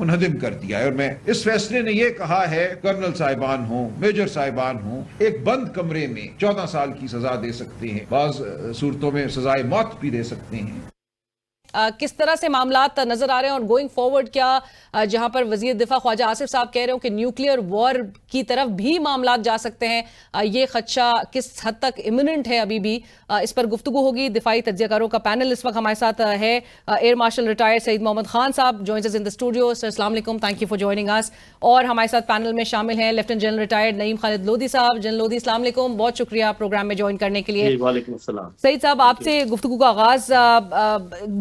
منہدم کر دیا ہے. اور میں اس فیصلے نے یہ کہا ہے کرنل صاحبان ہوں, میجر صاحبان ہوں, ایک بند کمرے میں 14 سال کی سزا دے سکتے ہیں, بعض صورتوں میں سزائے موت بھی دے سکتے ہیں. کس طرح سے معاملات نظر آ رہے ہیں اور گوئنگ فارورڈ کیا جہاں پر وزیر دفاع خواجہ آصف صاحب کہہ رہے ہوں کہ نیوکلیئر وار کی طرف بھی معاملات جا سکتے ہیں, یہ خدشہ کس حد تک امیوننٹ ہے ابھی بھی, اس پر گفتگو ہوگی. دفاعی تجزیہ کاروں کا پینل اس وقت ہمارے ساتھ ہے. ایئر مارشل ریٹائرڈ سعید محمد خان صاحب جوائنز اس ان دی اسٹوڈیو. سر السلام علیکم, تھینک یو فار جوائننگ اس. اور ہمارے ساتھ پینل میں شامل ہیں لیفٹیننٹ جنرل ریٹائرڈ نعیم خالد لودھی صاحب. جنرل لودھی السلام علیکم, بہت شکریہ پروگرام میں جوائن کرنے کے لیے. وعلیکم السلام. سعید صاحب, آپ سے گفتگو کا آغاز,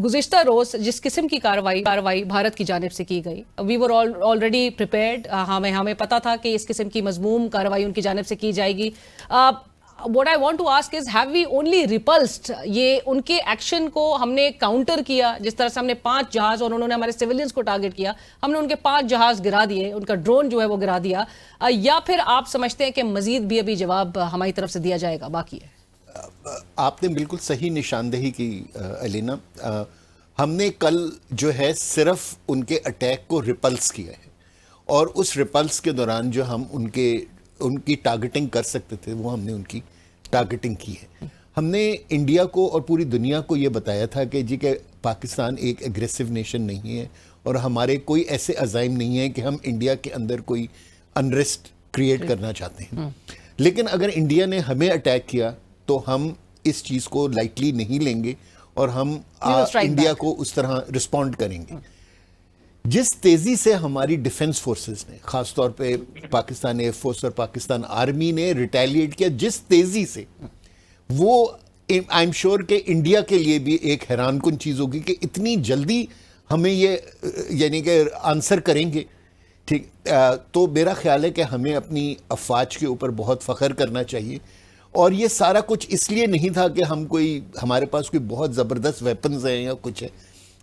گزشتہ روز جس قسم کی کارروائی بھارت کی جانب سے کی گئی, وی ور آلریڈی پریپیئرڈ, ہمیں پتا تھا کہ اس قسم کی مضموم کارروائی ان کی جانب سے کی جائے گی. What I want to ask is, have we only repulsed, یہ ان کے ایکشن کو ہم نے کاؤنٹر کیا, جس طرح سے ہم نے 5 جہاز اور انہوں نے ہمارے سیولینز کو ٹارگٹ کیا, ہم نے ان کے 5 جہاز گرا دیے, ان کا ڈرون جو ہے وہ گرا دیا, یا پھر آپ سمجھتے ہیں کہ مزید بھی ابھی جواب ہماری طرف سے دیا جائے گا, باقی ہے؟ آپ نے بالکل صحیح نشاندہی کی الینا. ہم نے کل جو ہے صرف ان کے اٹیک کو ریپلس کیا ہے, اور اس ریپلس کے دوران جو ہم ان کی ٹارگٹنگ کر سکتے تھے وہ ہم نے ان کی ٹارگٹنگ کی ہے. ہم نے انڈیا کو اور پوری دنیا کو یہ بتایا تھا کہ جی کہ پاکستان ایک ایگریسو نیشن نہیں ہے, اور ہمارے کوئی ایسے عزائم نہیں ہیں کہ ہم انڈیا کے اندر کوئی انریسٹ کریٹ کرنا چاہتے ہیں. لیکن اگر انڈیا نے ہمیں اٹیک کیا تو ہم اس چیز کو لائٹلی نہیں لیں گے, اور ہم انڈیا کو اس طرح رسپونڈ کریں گے. جس تیزی سے ہماری ڈیفنس فورسز نے, خاص طور پہ پاکستان ایئر فورس اور پاکستان آرمی نے ریٹیلیٹ کیا, جس تیزی سے, وہ آئی ایم شیور کہ انڈیا کے لیے بھی ایک حیران کن چیز ہوگی کہ اتنی جلدی ہمیں یہ یعنی کہ آنسر کریں گے. ٹھیک, تو میرا خیال ہے کہ ہمیں اپنی افواج کے اوپر بہت فخر کرنا چاہیے. اور یہ سارا کچھ اس لیے نہیں تھا کہ ہمارے پاس کوئی بہت زبردست ویپنز ہیں یا کچھ ہے,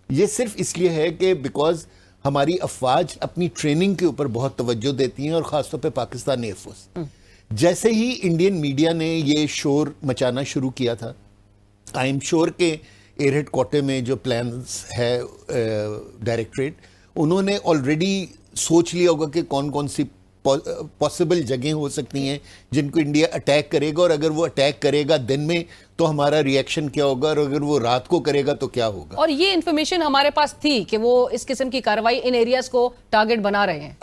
یہ صرف اس لیے ہے کہ بیکاز ہماری افواج اپنی ٹریننگ کے اوپر بہت توجہ دیتی ہیں, اور خاص طور پہ پاکستان ایئر فورس. جیسے ہی انڈین میڈیا نے یہ شور مچانا شروع کیا تھا, آئی ایم شیور کہ ایئر ہیڈ کوارٹر میں جو پلانز ہے ڈائریکٹریٹ, انہوں نے آلریڈی سوچ لیا ہوگا کہ کون کون سی پاسبل جگہیں ہو سکتی ہیں جن کو انڈیا اٹیک کرے گا, اور اگر وہ اٹیک کرے گا دن میں تو ہمارا ری ایکشن کیا ہوگا, اور اگر وہ رات کو کرے گا تو کیا ہوگا. اور یہ انفارمیشن ہمارے پاس تھی کہ وہ اس قسم کی کارروائی ان ایریاز کو ٹارگٹ بنا رہے ہیں.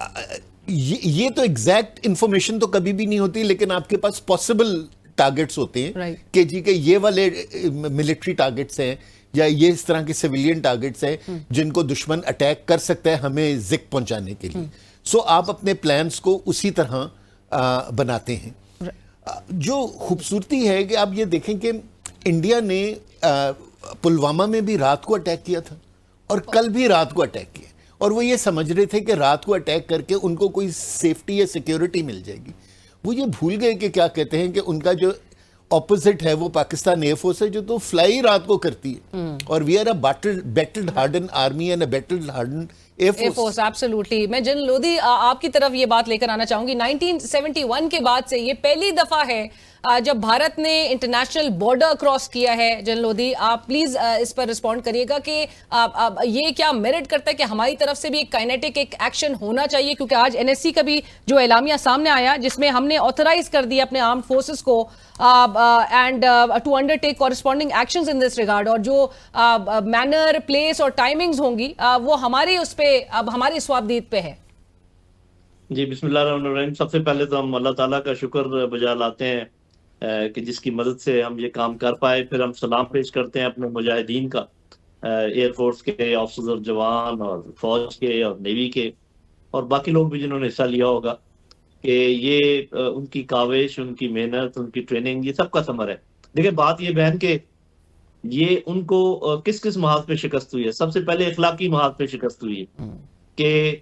یہ تو ایگزیکٹ انفارمیشن تو کبھی بھی نہیں ہوتی, لیکن آپ کے پاس پاسبل ٹارگٹس ہوتے ہیں کہ جی کہ یہ والے ملٹری ٹارگٹس ہیں یا یہ اس طرح کے سویلین ٹارگٹس ہیں جن کو دشمن اٹیک کر سکتا ہے ہمیں زک پہنچانے کے لیے. سو آپ اپنے پلانس کو اسی طرح بناتے ہیں. جو خوبصورتی ہے کہ آپ یہ دیکھیں کہ انڈیا نے پلوامہ میں بھی رات کو اٹیک کیا تھا, اور کل بھی رات کو اٹیک کیا, اور وہ یہ سمجھ رہے تھے کہ رات کو اٹیک کر کے ان کو کوئی سیفٹی یا سیکیورٹی مل جائے گی. وہ یہ بھول گئے کہ کیا کہتے ہیں کہ ان کا جو اپوزٹ ہے وہ پاکستان ایئر فورس ہے, جو تو فلائی رات کو کرتی ہے, اور we are a battled hardened army and a battled hardened air force. Absolutely. میں جنرل لودھی آپ کی طرف یہ بات لے کر آنا چاہوں گی. 1971 کے بعد سے یہ پہلی دفعہ ہے جب بھارت نے انٹرنیشنل بارڈر کراس کیا ہے. جنرل لودھی, آپ پلیز اس پر رسپونڈ کریے گا کہ یہ کیا میرٹ کرتا ہے کہ ہماری طرف سے بھی ایک کائنیٹک ایک ایکشن ہونا چاہیے, کیونکہ آج NSC کا بھی جو اعلامیہ سامنے آیا جس میں ہم نے آتھرائز کر دیا اپنے آرمڈ فورسز کو and to undertake corresponding actions in this regard, اور جو مینر, پلیس اور ٹائمنگز ہوں گی وہ ہماری اس پہ اب ہماری سوابدید پہ ہے. جی بسم اللہ الرحمن الرحیم. سب سے پہلے تو ہم اللہ تعالیٰ کا شکر بجا لاتے ہیں کہ جس کی مدد سے ہم یہ کام کر پائے. پھر ہم سلام پیش کرتے ہیں اپنے مجاہدین کا, ایئر فورس کے آفیسرز اور جوان, اور فوج کے اور نیوی کے, اور باقی لوگ بھی جنہوں نے حصہ لیا ہوگا, کہ یہ ان کی کاوش, ان کی محنت, ان کی ٹریننگ, یہ سب کا ثمر ہے. دیکھیں بات یہ بہن کہ یہ ان کو کس کس محاذ پہ شکست ہوئی ہے. سب سے پہلے اخلاقی محاذ پہ شکست ہوئی ہے کہ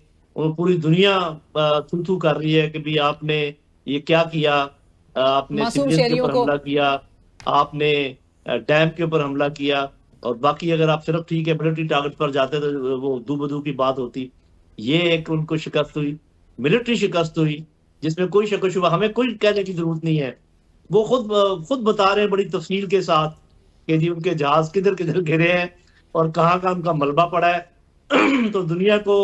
پوری دنیا تھو تھو کر رہی ہے کہ بھی آپ نے یہ کیا کیا, آپ نے سیویلین کے اوپر حملہ کیا, آپ نے ڈیم کے اوپر حملہ کیا, اور باقی اگر آپ صرف ٹھیک ہے ملٹری ٹارگٹ پر جاتے تو وہ دو بدو کی بات ہوتی. یہ ایک ان کو شکست ہوئی, ملٹری شکست ہوئی, جس میں کوئی شک و شبہ, ہمیں کوئی کہنے کی ضرورت نہیں ہے. وہ خود بتا رہے ہیں بڑی تفصیل کے ساتھ کہ جی ان کے جہاز کدھر کدھر گرے ہیں اور کہاں کا ان کا ملبہ پڑا ہے. تو دنیا کو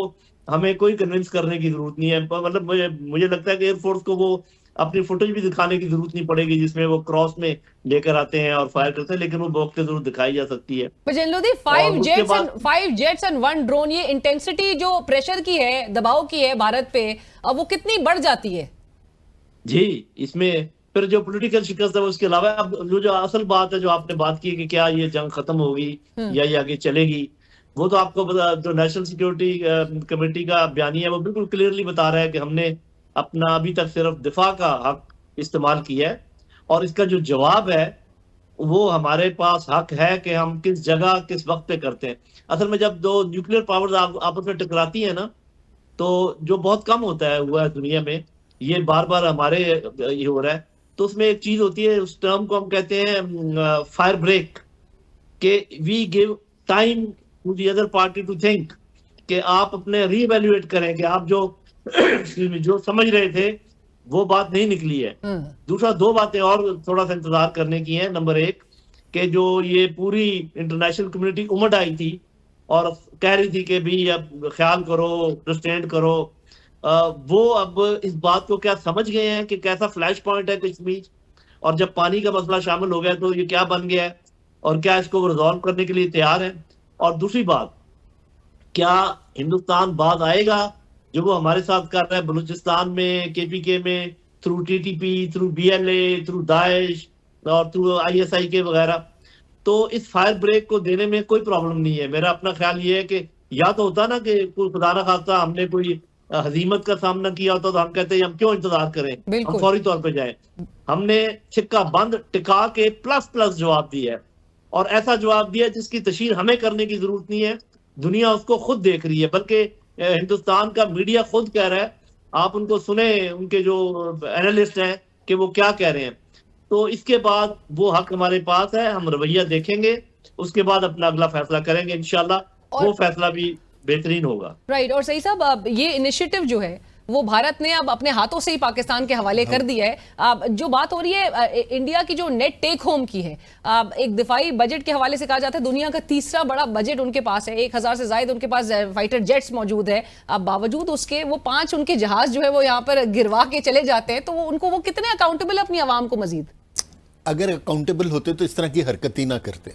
ہمیں کوئی کنونس کرنے کی ضرورت نہیں ہے. مطلب مجھے لگتا ہے کہ ایئر فورس کو وہ اپنی فوٹیج بھی دکھانے کی ضرورت نہیں پڑے گی جس میں وہ کراس میں لے کر آتے ہیں اور فائر کرتے ہیں, لیکن وہ موقع ضرور دکھائی جا سکتی ہے. جن لودھی 5 جیٹس اینڈ 1 ڈرون, یہ انٹینسٹی جو پریشر کی ہے, دباؤ کی ہے بھارت پہ, اب وہ کتنی بڑھ جاتی ہے؟ جی, اس میں پھر جو پولیٹیکل شکست ہے اس کے علاوہ اب جو اصل بات ہے جو آپ نے بات کی کہ کیا یہ جنگ ختم ہوگی یا یہ آگے چلے گی, وہ تو آپ کو جو نیشنل سیکیورٹی کمیٹی کا بیانیہ ہے وہ بالکل کلیئرلی بتا رہا ہے کہ ہم نے اپنا ابھی تک صرف دفاع کا حق استعمال کیا ہے, اور اس کا جو جواب ہے وہ ہمارے پاس حق ہے کہ ہم کس جگہ کس وقت پہ کرتے ہیں. اصل میں جب دو نیوکلیر پاورز آپس میں ٹکراتی ہیں نا, تو جو بہت کم ہوتا ہے ہوا ہے دنیا میں, یہ بار بار ہمارے یہ ہو رہا ہے, تو اس میں ایک چیز ہوتی ہے, اس ٹرم کو ہم کہتے ہیں فائر بریک, کہ we give time to the other party to think, کہ آپ اپنے ری ایویلویٹ کریں کہ آپ جو سمجھ رہے تھے وہ بات نہیں نکلی ہے. دوسرا 2 باتیں اور تھوڑا سا انتظار کرنے کی ہیں. نمبر 1 کہ جو یہ پوری انٹرنیشنل کمیونٹی امٹ آئی تھی اور کہہ رہی تھی کہ بھی اب خیال کرو, ریسٹینڈ کرو, وہ اب اس بات کو کیا سمجھ گئے ہیں کہ کیسا فلیش پوائنٹ ہے کشمیر, اور جب پانی کا مسئلہ شامل ہو گیا تو یہ کیا بن گیا ہے, اور کیا اس کو ریزالو کرنے کے لیے تیار ہیں. اور دوسری بات, کیا ہندوستان بعد آئے گا جو وہ ہمارے ساتھ کر رہا ہے بلوچستان میں, کے پی کے میں, through T T P, through B L A, through داعش اور تھرو آئی ایس آئی کے وغیرہ. تو اس فائر بریک کو دینے میں کوئی پرابلم نہیں ہے. میرا اپنا خیال یہ ہے کہ یا تو ہوتا نا کہ کوئی خدا نہ خواستہ ہم نے کوئی ہزیمت کا سامنا کیا ہوتا تو ہم کہتے ہیں ہم کیوں انتظار کریں, ہم فوری طور پہ جائیں. ہم نے چھکا بند ٹکا کے پلس جواب دیا ہے, اور ایسا جواب دیا جس کی تشہیر ہمیں کرنے کی ضرورت نہیں ہے, دنیا اس کو خود دیکھ رہی ہے. بلکہ ہندوستان کا میڈیا خود کہہ رہا ہے, آپ ان کو سنیں, ان کے جو اینالسٹ ہیں کہ وہ کیا کہہ رہے ہیں. تو اس کے بعد وہ حق ہمارے پاس ہے, ہم رویہ دیکھیں گے, اس کے بعد اپنا اگلا فیصلہ کریں گے انشاءاللہ, وہ فیصلہ بھی بہترین ہوگا. رائٹ. اور صحیح صاحب, اب یہ انیشیٹو جو ہے وہ بھارت نے اب اپنے ہاتھوں سے ہی پاکستان کے حوالے کر دیا ہے. اب جو بات ہو رہی ہے انڈیا کی جو نیٹ ٹیک ہوم کی ہے, ایک دفاعی بجٹ کے حوالے سے کہا جاتا ہے دنیا کا 3را بڑا بجٹ ان کے پاس ہے, 1000 سے زائد ان کے پاس فائٹر جیٹس موجود ہے. اب باوجود اس کے وہ 5 ان کے جہاز جو ہے وہ یہاں پر گروا کے چلے جاتے ہیں, تو ان کو وہ کتنے اکاؤنٹیبل اپنی عوام کو مزید؟ اگر اکاؤنٹیبل ہوتے تو اس طرح کی حرکت ہی نہ کرتے.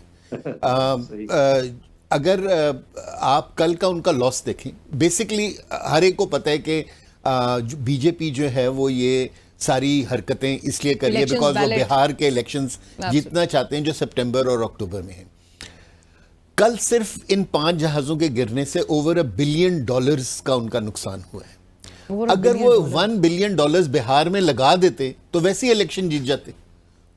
اگر آپ کل کا ان کا لاس دیکھیں, بیسکلی ہر ایک کو پتہ ہے کہ بی جے پی جو ہے وہ یہ ساری حرکتیں اس لیے کر رہی ہے بیکاز وہ بہار کے الیکشنز جیتنا چاہتے ہیں جو سپٹمبر اور اکتوبر میں ہیں. کل صرف ان 5 جہازوں کے گرنے سے اوور $1 بلین کا ان کا نقصان ہوا ہے. اگر وہ $1 بلین بہار میں لگا دیتے تو ویسے ہی الیکشن جیت جاتے.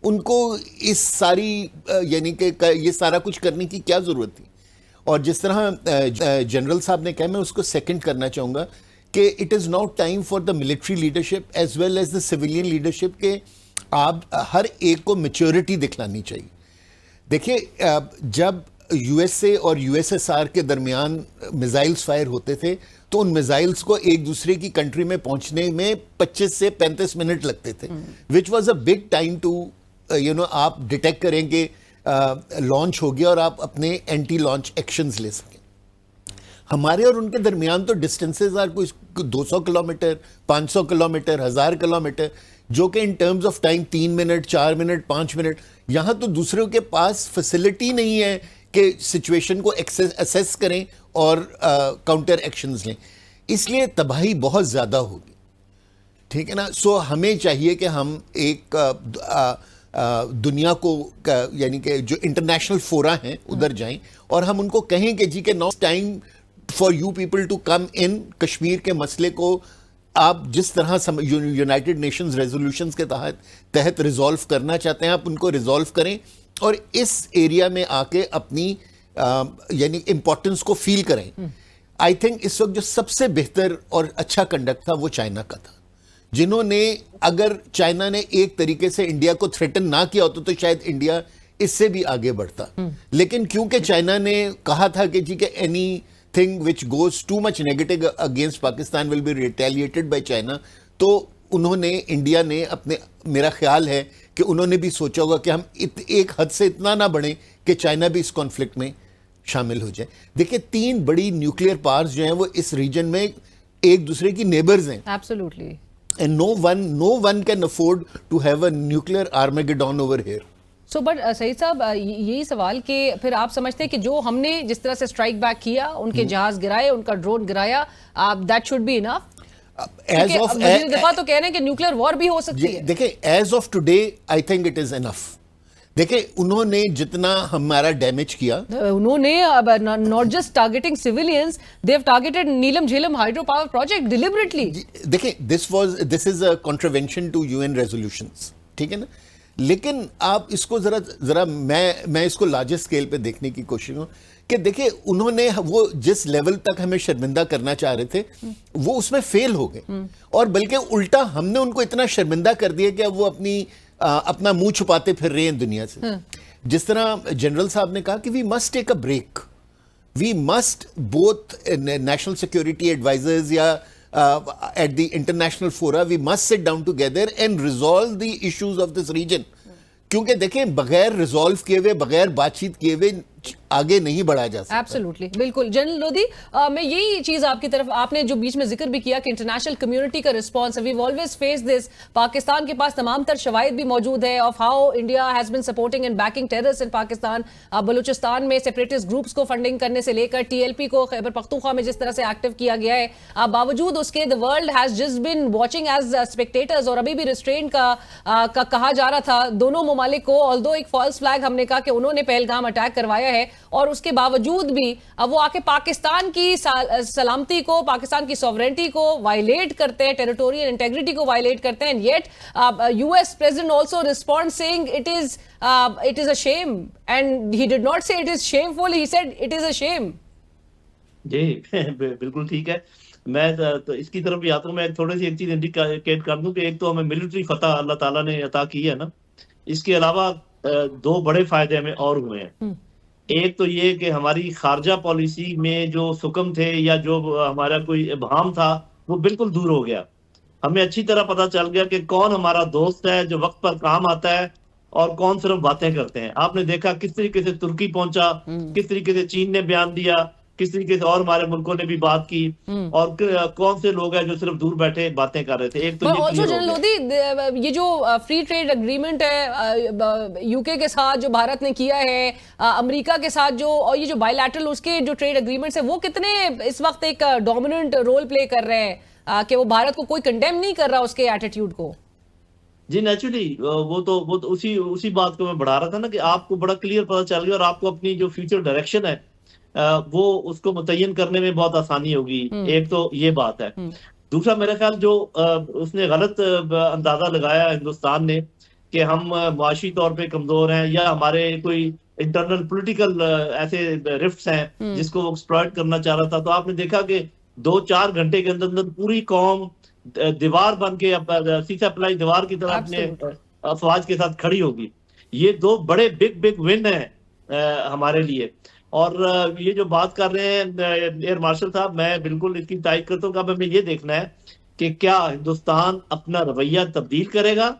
ان کو اس ساری یعنی کہ یہ سارا کچھ کرنے کی کیا ضرورت تھی. اور جس طرح جنرل صاحب نے کہا, میں اس کو سیکنڈ کرنا چاہوں گا کہ it is now time for the military leadership as well as the civilian leadership, کہ آپ ہر ایک کو میچورٹی دکھلانی چاہیے. دیکھیے, جب یو ایس اے اور یو ایس ایس آر کے درمیان میزائلز فائر ہوتے تھے تو ان میزائلز کو ایک دوسرے کی کنٹری میں پہنچنے میں 25 سے 35 منٹ لگتے تھے, which was a big time to آپ ڈیٹیکٹ کریں کہ لانچ ہو گیا اور آپ اپنے اینٹی لانچ ایکشنز لے سکیں. ہمارے اور ان کے درمیان تو ڈسٹینسز آر کوئی 200 کلومیٹر, 500 کلومیٹر, 1000 کلومیٹر, جو کہ in terms of time 3 minute, 4 minute, 5 minute. یہاں تو دوسروں کے پاس فیسلٹی نہیں ہے کہ سچویشن کو اسیس کریں اور کاؤنٹر ایکشنز لیں, اس لیے تباہی بہت زیادہ ہوگی. ٹھیک ہے نا. سو ہمیں چاہیے کہ ہم ایک دنیا کو یعنی کہ جو انٹرنیشنل فورا ہیں ادھر جائیں اور ہم ان کو کہیں کہ جی کہ no time for you people to come in. Kashmir کے مسئلے کو آپ جس طرح یونائٹڈ نیشنز ریزولوشنز کے تحت ریزالو کرنا چاہتے ہیں, آپ ان کو ریزالو کریں اور اس ایریا میں آ کے اپنی یعنی امپورٹنس کو فیل کریں. آئی تھنک اس وقت جو سب سے بہتر اور اچھا کنڈکٹ تھا وہ چائنا کا تھا, جنہوں نے اگر چائنا نے ایک طریقے سے انڈیا کو تھریٹن نہ کیا ہوتا تو شاید انڈیا اس سے بھی آگے بڑھتا. لیکن کیونکہ چائنا نے کہا تھا کہ جی کہ anything which goes too much negative against Pakistan will be retaliated by China, تو انہوں نے انڈیا نے اپنے, میرا خیال ہے کہ انہوں نے بھی سوچا ہوگا کہ ہم ایک حد سے اتنا نہ بڑھیں کہ چائنا بھی اس کانفلکٹ میں شامل ہو جائیں. دیکھیں 3 بڑی نیوکلیئر پاورز جو ہیں وہ اس ریجن میں ایک دوسرے کی نیبرز ہیں. Absolutely. And no one can afford to have a nuclear Armageddon over here. So but Saeed صاحب یہی سوال کہ پھر آپ سمجھتے ہیں کہ جو ہم نے جس طرح سے اسٹرائک بیک کیا, ان کے جہاز گرائے, ان کا ڈرون گرایا, دیٹ شوڈ بی انف. وزیر دفاع تو کہہ رہے ہیں کہ نیوکلیئر وار بھی ہو سکتی ہے. دیکھیں as of today I think it is enough. دیکھیں انہوں نے جتنا ہمارا ڈیمیج کیا, انہوں نے not just targeting civilians, they have targeted Neelum Jhelum hydro power project deliberately. دیکھیں this is a contravention to UN resolutions, ٹھیک ہے نا. لیکن آپ اس کو ذرا میں اس کو لارجر اسکیل پہ دیکھنے کی کوشش کروں کہ دیکھیں انہوں نے وہ جس لیول تک ہمیں شرمندہ کرنا چاہ رہے تھے وہ اس میں فیل ہو گئے, اور بلکہ الٹا ہم نے ان کو اتنا شرمندہ کر دیا کہ اب وہ اپنا منہ چھپاتے پھر رہے ہیں دنیا سے. جس طرح جنرل صاحب نے کہا کہ we must take a break, we must both national security advisers یا at the international fora we must sit down together and resolve the issues of this region. کیونکہ دیکھیں بغیر ریزالو کیے ہوئے, بغیر بات چیت کیے ہوئے آگے نہیں بڑھا جا سکتا. ایبسولوٹلی, بالکل. جنرل لودھی, میں یہی چیز آپ کی طرف, آپ نے جو بیچ میں ذکر بھی کیا کہ انٹرنیشنل کمیونٹی کا response, we've always face this, Pakistan کے پاس تمام تر شواہد بھی موجود ہے of how India has been supporting and backing terrorist in Pakistan. Balochistan میں سیپریٹسٹ گروپس کو فنڈنگ کرنے سے لے کر TLP کو خیبر پختونخوا میں جس طرح سے ایکٹیو کیا گیا ہے, باوجود اس کے the world has just been watching as spectators, اور ابھی بھی ریسٹرین کا کہا جا رہا تھا دونوں ممالک کو. although ایک فالس فلیگ ہم نے کہا کہ انہوں نے پہلگام اٹیک کروایا ہے, اور اس کے باوجود بھی اب وہ آ کے پاکستان کی سلامتی کو, پاکستان کی سوورنٹی کو وائلیٹ کرتے ہیں, ٹیریٹوریل انٹیگریٹی کو وائلیٹ کرتے ہیں. Yet US president also responds saying it is a shame, and he did not say it is shameful, he said it is a shame. جی بالکل ٹھیک ہے. میں تو اس کی طرف بھی آتا ہوں. میں تھوڑی سی ایک چیز انڈیکیٹ کر دوں کہ ایک تو ہمیں ملٹری فتح اللہ تعالیٰ نے عطا کی ہے نا, اس کے علاوہ 2 بڑے فائدے ہمیں اور ہوئے ہیں. ایک تو یہ کہ ہماری خارجہ پالیسی میں جو سکم تھے یا جو ہمارا کوئی ابہام تھا وہ بالکل دور ہو گیا. ہمیں اچھی طرح پتہ چل گیا کہ کون ہمارا دوست ہے جو وقت پر کام آتا ہے اور کون صرف باتیں کرتے ہیں. آپ نے دیکھا کس طریقے سے ترکی پہنچا, کس طریقے سے چین نے بیان دیا, کس طریقے سے اور ہمارے ملکوں نے بھی بات کی, اور کون سے لوگ ہیں جو صرف دور بیٹھے باتیں کر رہے تھے. ایک تو جنرل لودھی, یہ جو فری ٹریڈ اگریمنٹ ہے UK کے ساتھ جو بھارت نے کیا ہے, امریکہ کے ساتھ جو, اور یہ جو بائی لیٹرل اس کے جو ٹریڈ اگریمنٹس ہیں, وہ کتنے اس وقت ایک ڈومیننٹ رول پلے کر رہے ہیں کہ وہ بھارت کو کوئی کنڈیم نہیں کر رہا اس کے ایٹیٹیوڈ کو؟ جی نیچرلی وہ تو اسی بات کو میں بڑھا رہا تھا نا کہ آپ کو بڑا کلیئر پتہ چل گیا, اور آپ کو اپنی جو فیوچر ڈائریکشن ہے وہ اس کو متعین کرنے میں بہت آسانی ہوگی. ایک تو یہ بات ہے. دوسرا میرا خیال جو اس نے غلط اندازہ لگایا ہندوستان نے کہ ہم معاشی طور پہ کمزور ہیں یا ہمارے کوئی انٹرنل پولیٹیکل ایسے رفٹس ہیں جس کو وہ ایکسپلائٹ کرنا چاہ رہا تھا, تو آپ نے دیکھا کہ 2-4 گھنٹے کے اندر پوری قوم دیوار بن کے سیسا پلائی دیوار کی طرح اپنے افواج کے ساتھ کھڑی ہوگی. یہ 2 بڑے بگ ون ہیں ہمارے لیے. اور یہ جو بات کر رہے ہیں ایئر مارشل صاحب, میں بالکل اس کی تائید کرتا ہوں کہ اب ہمیں یہ دیکھنا ہے کہ کیا ہندوستان اپنا رویہ تبدیل کرے گا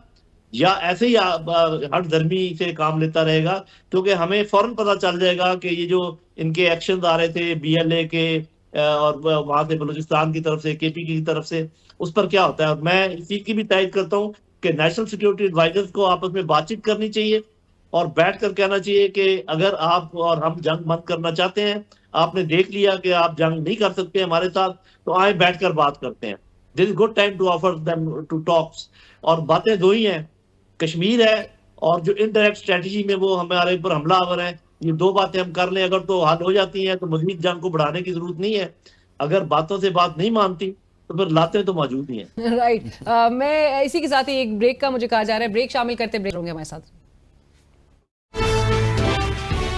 یا ایسے ہی ہٹ دھرمی سے کام لیتا رہے گا. کیونکہ ہمیں فوراً پتہ چل جائے گا کہ یہ جو ان کے ایکشنز آ رہے تھے BLA کے اور وہاں سے بلوچستان کی طرف سے KP کی طرف سے, اس پر کیا ہوتا ہے. اور میں اسی کی بھی تائید کرتا ہوں کہ نیشنل سیکورٹی ایڈوائزرز کو آپس میں بات چیت کرنی چاہیے اور بیٹھ کر کہنا چاہیے کہ اگر آپ اور ہم جنگ بند کرنا چاہتے ہیں, آپ نے دیکھ لیا کہ آپ جنگ نہیں کر سکتے ہمارے ساتھ, تو آئیں بیٹھ کر بات کرتے ہیں. This is good time to offer them to talks. اور باتیں 2 ہی ہیں, کشمیر ہے اور جو انڈائریکٹ اسٹریٹجی میں وہ ہمارے اوپر حملہ آور ہیں. یہ 2 باتیں ہم کر لیں اگر تو حل ہو جاتی ہیں, تو مزید جنگ کو بڑھانے کی ضرورت نہیں ہے. اگر باتوں سے بات نہیں مانتی تو پھر لاتے تو موجود ہی ہیں. رائٹ. میں اسی کے ساتھ ہی ایک بریک کا مجھے کہا جا رہا ہے, بریک شامل کرتے بریک ہوں گے ہمارے ساتھ.